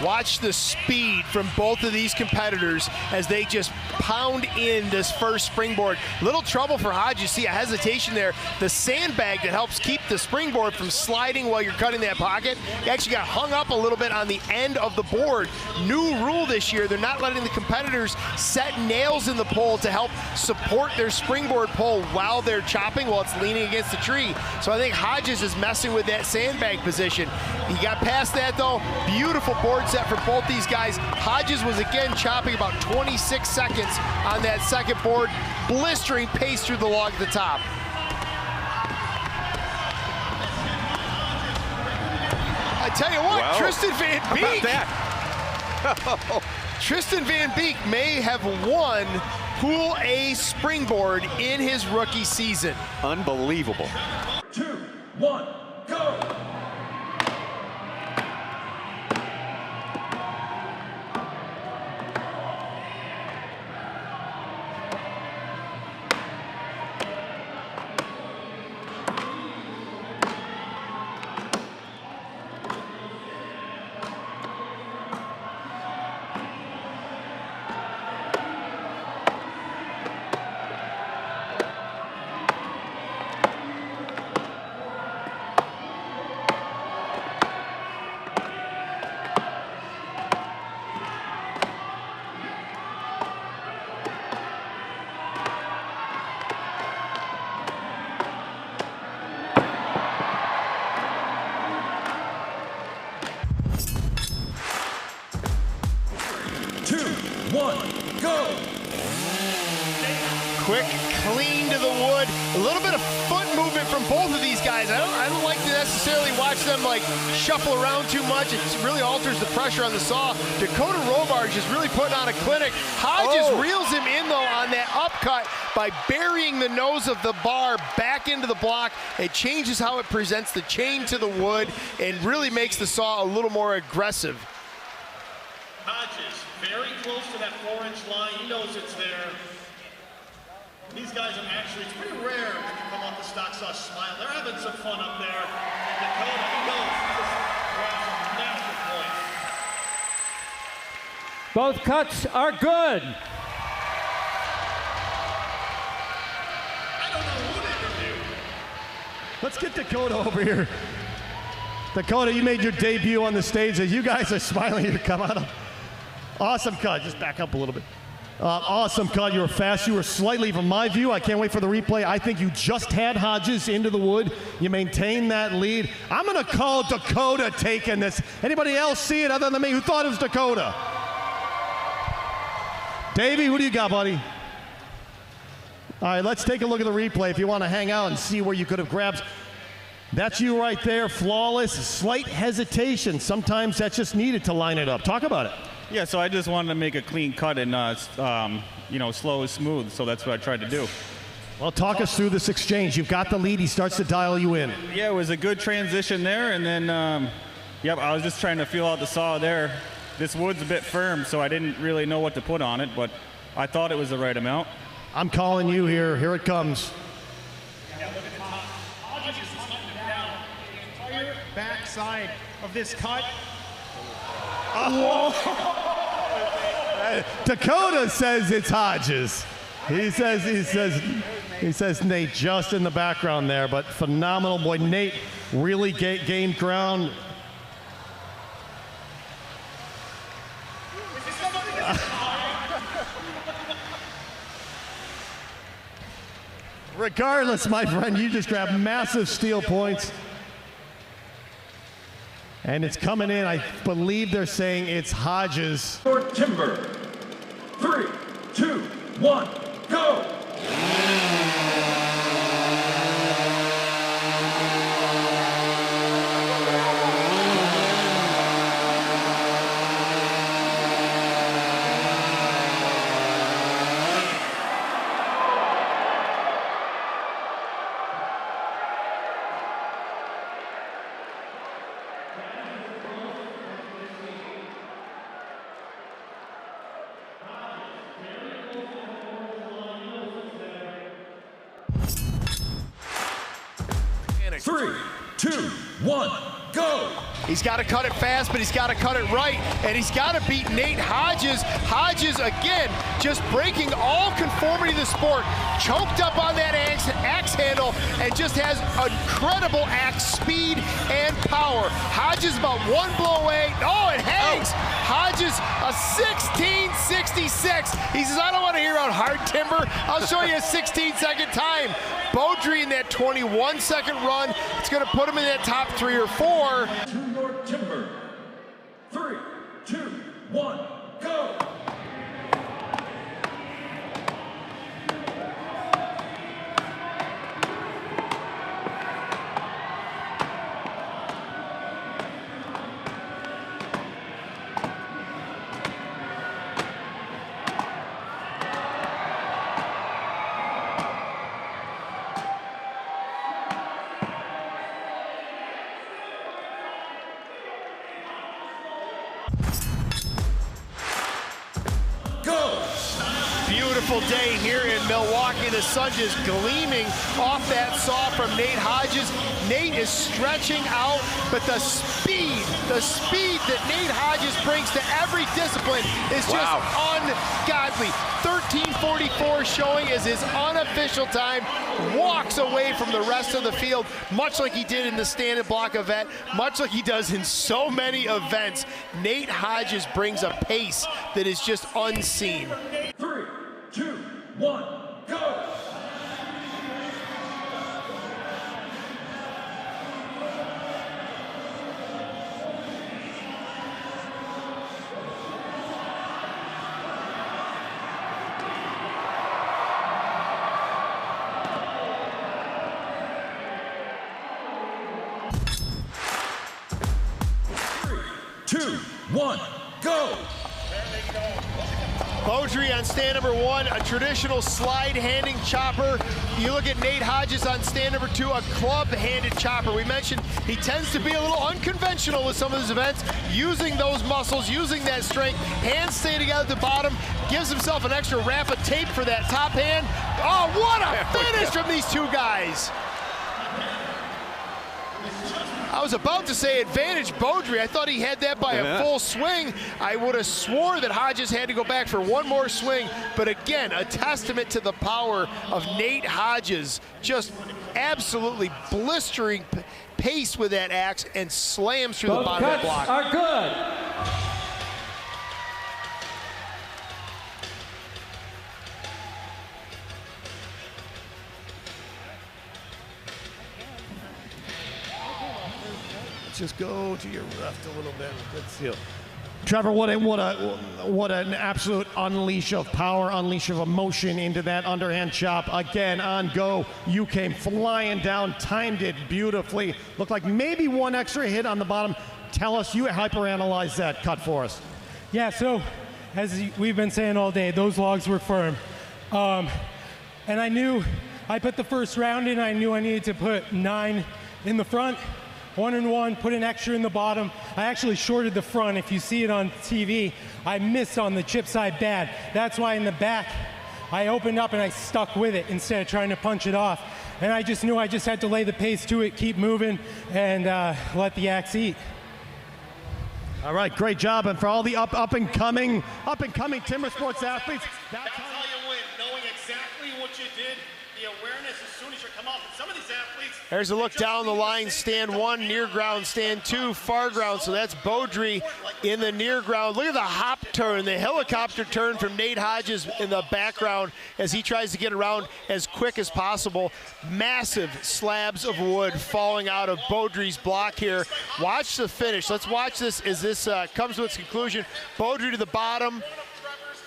Watch the speed from both of these competitors as they just pound in this first springboard. Little trouble for Hodges. See a hesitation there. The sandbag that helps keep the springboard from sliding while you're cutting that pocket, he actually got hung up a little bit on the end of the board. New rule this year, they're not letting the competitors set nails in the pole to help support their springboard pole while they're chopping, while it's leaning against the tree. So I think Hodges is messing with that sandbag position. He got past that though. Beautiful board set for both these guys. Hodges was again chopping about 26 seconds on that second board, blistering pace through the log at the top. I tell you what, wow. Tristan Van Beek. Tristan Van Beek may have won Pool A Springboard in his rookie season. Unbelievable. 2, 1, go! Go! Quick, clean to the wood. A little bit of foot movement from both of these guys. I don't like to necessarily watch them like shuffle around too much. It really alters the pressure on the saw. Dakota Robarge is really putting on a clinic. Hodges reels him in though on that upcut by burying the nose of the bar back into the block. It changes how it presents the chain to the wood and really makes the saw a little more aggressive. Hodges, very close to that 4-inch line. He knows it's there. These guys are actually, it's pretty rare when you come off the stock saw smile. They're having some fun up there. And Dakota, he knows he just grabs some massive points. Both cuts are good. I don't know who they can do. Let's get Dakota over here. Dakota, you made your debut on the stage. As you guys are smiling, you come out of. Awesome cut. Just back up a little bit. Awesome cut. You were fast. You were slightly, from my view, I can't wait for the replay. I think you just had Hodges into the wood. You maintained that lead. I'm going to call Dakota taking this. Anybody else see it other than me? Who thought it was Dakota? Davey, who do you got, buddy? All right, let's take a look at the replay if you want to hang out and see where you could have grabbed. That's you right there, flawless, slight hesitation. Sometimes that's just needed to line it up. Talk about it. Yeah, so I just wanted to make a clean cut and, slow and smooth, so that's what I tried to do. Well, talk us through this exchange. You've got the lead. He starts to dial you in. Yeah, it was a good transition there, and then, I was just trying to feel out the saw there. This wood's a bit firm, so I didn't really know what to put on it, but I thought it was the right amount. I'm calling you here. Here it comes. Backside of this cut. Dakota says it's Hodges. He says Nate just in the background there, but phenomenal boy. Nate really gained ground. Regardless, my friend, you just grabbed massive steel points. And it's coming in. I believe they're saying it's Hodges. For Timber. 3, 2, 1, go! Three, two, one. go! He's got to cut it fast, but he's got to cut it right, and he's got to beat Nate Hodges. Hodges, again, just breaking all conformity of the sport, choked up on that axe handle, and just has incredible axe speed and power. Hodges about one blow away. Oh, it hangs! Hodges, a 16.66. He says, I don't want to hear about hard timber. I'll show you a 16-second time. Beaudry in that 21-second run. It's going to put him in that top 3 or 4. To your timber. 3, 2, 1, go! Beautiful day here in Milwaukee. The sun just gleaming off that saw from Nate Hodges. Nate is stretching out, but the speed that Nate Hodges brings to every discipline is just ungodly. 13:44 showing is his unofficial time. Walks away from the rest of the field, much like he did in the stand and block event, much like he does in so many events. Nate Hodges brings a pace that is just unseen. 3, 2, 1, go! Go! Beaudry on stand number 1, a traditional slide-handing chopper. You look at Nate Hodges on stand number 2, a club-handed chopper. We mentioned he tends to be a little unconventional with some of his events, using those muscles, using that strength. Hands stay together at the bottom, gives himself an extra wrap of tape for that top hand. Oh, what a finish from these two guys! I was about to say advantage Beaudry. I thought he had that by a full swing. I would have swore that Hodges had to go back for one more swing. But again, a testament to the power of Nate Hodges. Just absolutely blistering pace with that axe and slams through the bottom of the block. Are good. Just go to your left a little bit. Good seal. Trevor, what an absolute unleash of power, unleash of emotion into that underhand chop. Again, on go. You came flying down, timed it beautifully. Looked like maybe one extra hit on the bottom. Tell us, you hyperanalyze that cut for us. Yeah, so as we've been saying all day, those logs were firm. And I knew, I put the first round in, I knew I needed to put 9 in the front. 1 and 1, put an extra in the bottom. I actually shorted the front. If you see it on TV, I missed on the chip side bad. That's why in the back, I opened up and I stuck with it instead of trying to punch it off. And I just knew I just had to lay the pace to it, keep moving, and let the axe eat. All right, great job. And for all the up and coming timber sports athletes, that's how you win, knowing exactly what you did, the awareness as soon as you come off. And some of these athletes. There's a look down the line, stand 1, near ground, stand 2, far ground. So that's Beaudry in the near ground. Look at the hop turn, the helicopter turn from Nate Hodges in the background as he tries to get around as quick as possible. Massive slabs of wood falling out of Beaudry's block here. Watch the finish. Let's watch this as this comes to its conclusion. Beaudry to the bottom.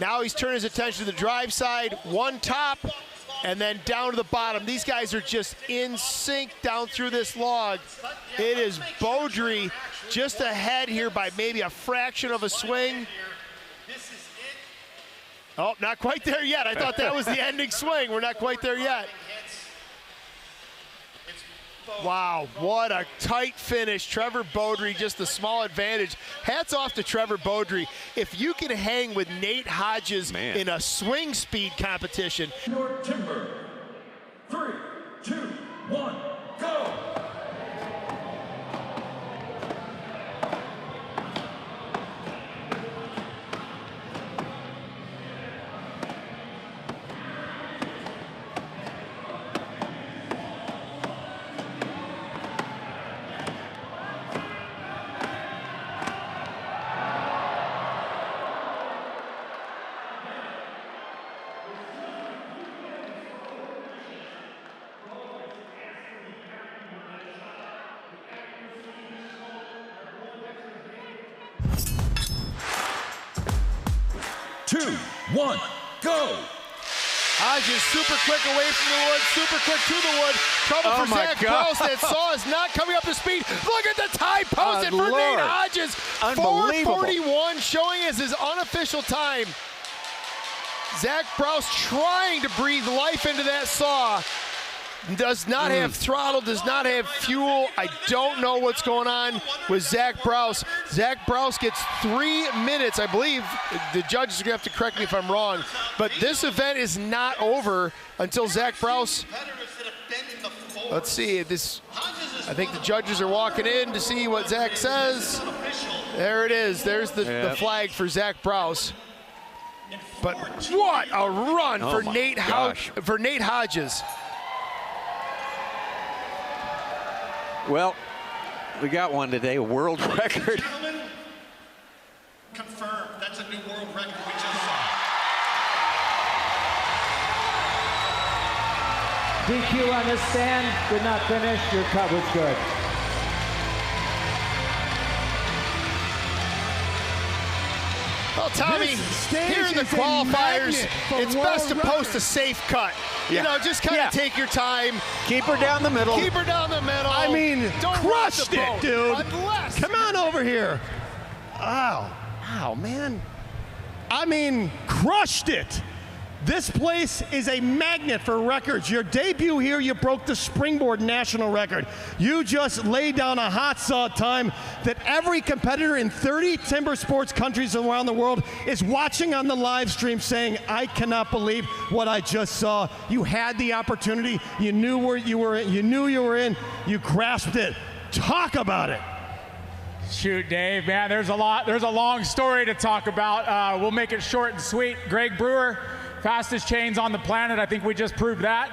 Now he's turned his attention to the drive side, one top, and then down to the bottom. These guys are just in sync down through this log. It is Beaudry just ahead here by maybe a fraction of a swing. Oh, not quite there yet. I thought that was the ending swing. We're not quite there yet. Wow, what a tight finish. Trevor Beaudry, just a small advantage. Hats off to Trevor Beaudry. If you can hang with Nate Hodges in a swing speed competition. Your timber. 3, 2, 1, go! 2, 1, go! Hodges super quick away from the wood, super quick to the wood. Trouble for Zach Browse. That saw is not coming up to speed. Look at the time posted for Nate Hodges. 4:41 showing as his unofficial time. Zach Browse trying to breathe life into that saw. Does not have throttle, does not have fuel. I don't know what's going on with Zach Browse. Zach Browse gets 3 minutes, I believe. The judges are going to have to correct me if I'm wrong. But this event is not over until Zach Browse. Let's see. I think the judges are walking in to see what Zach says. There it is. There's the flag for Zach Browse. But what a run for Nate Hodges. Well, we got one today, a world record. Gentlemen, confirmed. That's a new world record we just saw. DQ on this stand, did not finish. Your cut was good. Well, Tommy, here in the qualifiers, it's best to post a safe cut. You know, just kind of take your time. Keep her down the middle. Keep her down the middle. I mean, don't crushed it, dude. Unless. Come on over here. Ow. Ow, man. I mean, crushed it. This place is a magnet for records. Your debut here, you broke the Springboard national record. You just laid down a hot saw time that every competitor in 30 timber sports countries around the world is watching on the live stream saying, I cannot believe what I just saw. You had the opportunity. You knew where you were in. You knew you were in. You grasped it. Talk about it. Shoot, Dave, man, there's a long story to talk about. We'll make it short and sweet. Greg Brewer, fastest chains on the planet. I think we just proved that.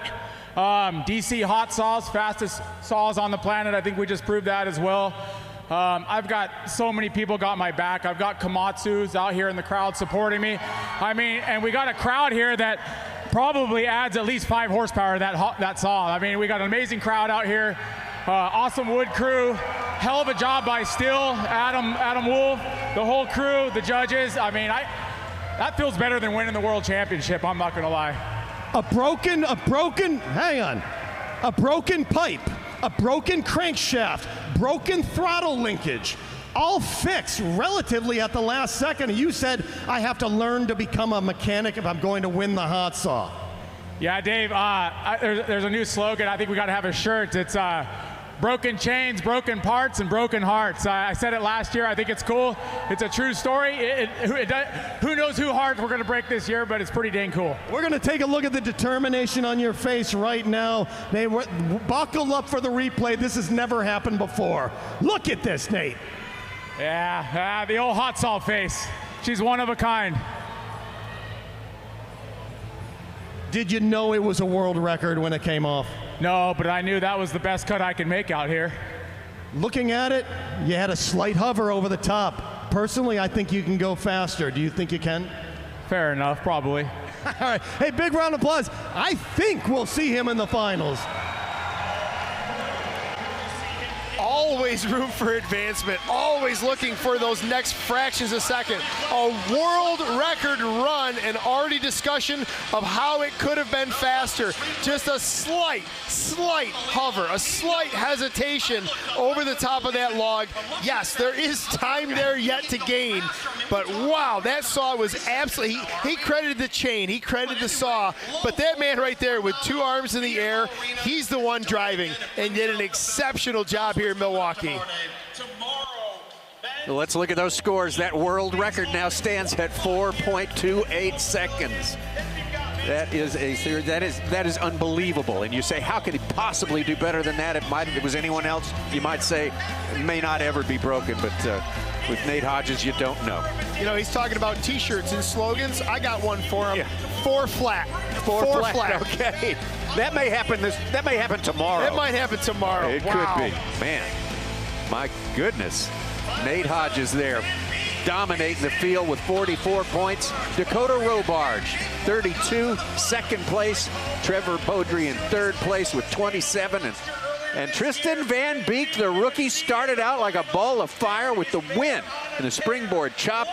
DC hot saws, fastest saws on the planet. I think we just proved that as well. I've got so many people got my back. I've got Komatsus out here in the crowd supporting me. I mean, and we got a crowd here that probably adds at least 5 horsepower to that saw. I mean, we got an amazing crowd out here. Awesome wood crew. Hell of a job by STIHL, Adam Wolf, the whole crew, the judges. I mean, that feels better than winning the world championship, I'm not gonna lie. A broken pipe, a broken crankshaft, broken throttle linkage, all fixed relatively at the last second. You said, I have to learn to become a mechanic if I'm going to win the hot saw. Yeah, Dave, there's a new slogan. I think we gotta have a shirt. It's broken chains, broken parts, and broken hearts. I said it last year. I think it's cool. It's a true story. Who knows whose hearts we're going to break this year, but it's pretty dang cool. We're going to take a look at the determination on your face right now. They buckle up for the replay. This has never happened before. Look at this, Nate. Yeah, the old hot saw face. She's one of a kind. Did you know it was a world record when it came off? No, but I knew that was the best cut I could make out here. Looking at it, you had a slight hover over the top. Personally, I think you can go faster. Do you think you can? Fair enough, probably. All right. Hey, big round of applause. I think we'll see him in the finals. Always room for advancement, always looking for those next fractions of a second. A world record run, and already discussion of how it could have been faster. Just a slight hover, a slight hesitation over the top of that log. Yes, there is time there yet to gain, but wow, that saw was absolutely, he credited the chain, he credited the saw, but that man right there with 2 arms in the air, he's the one driving and did an exceptional job here in Milwaukee. Well, let's look at those scores. That world record now stands at 4.28 seconds. That is unbelievable. And you say, how could he possibly do better than that? If it was anyone else, you might say it may not ever be broken. But with Nate Hodges, you don't know. You know, he's talking about T-shirts and slogans. I got one for him. Yeah. 4 flat. 4 flat. Okay. That may happen. That may happen tomorrow. It might happen tomorrow. It could be. Man, my goodness. Nate Hodges there, dominating the field with 44 points. Dakota Robarge, 32, second place. Trevor Beaudry in third place with 27. And Tristan Van Beek, the rookie, started out like a ball of fire with the win in the Springboard Chop.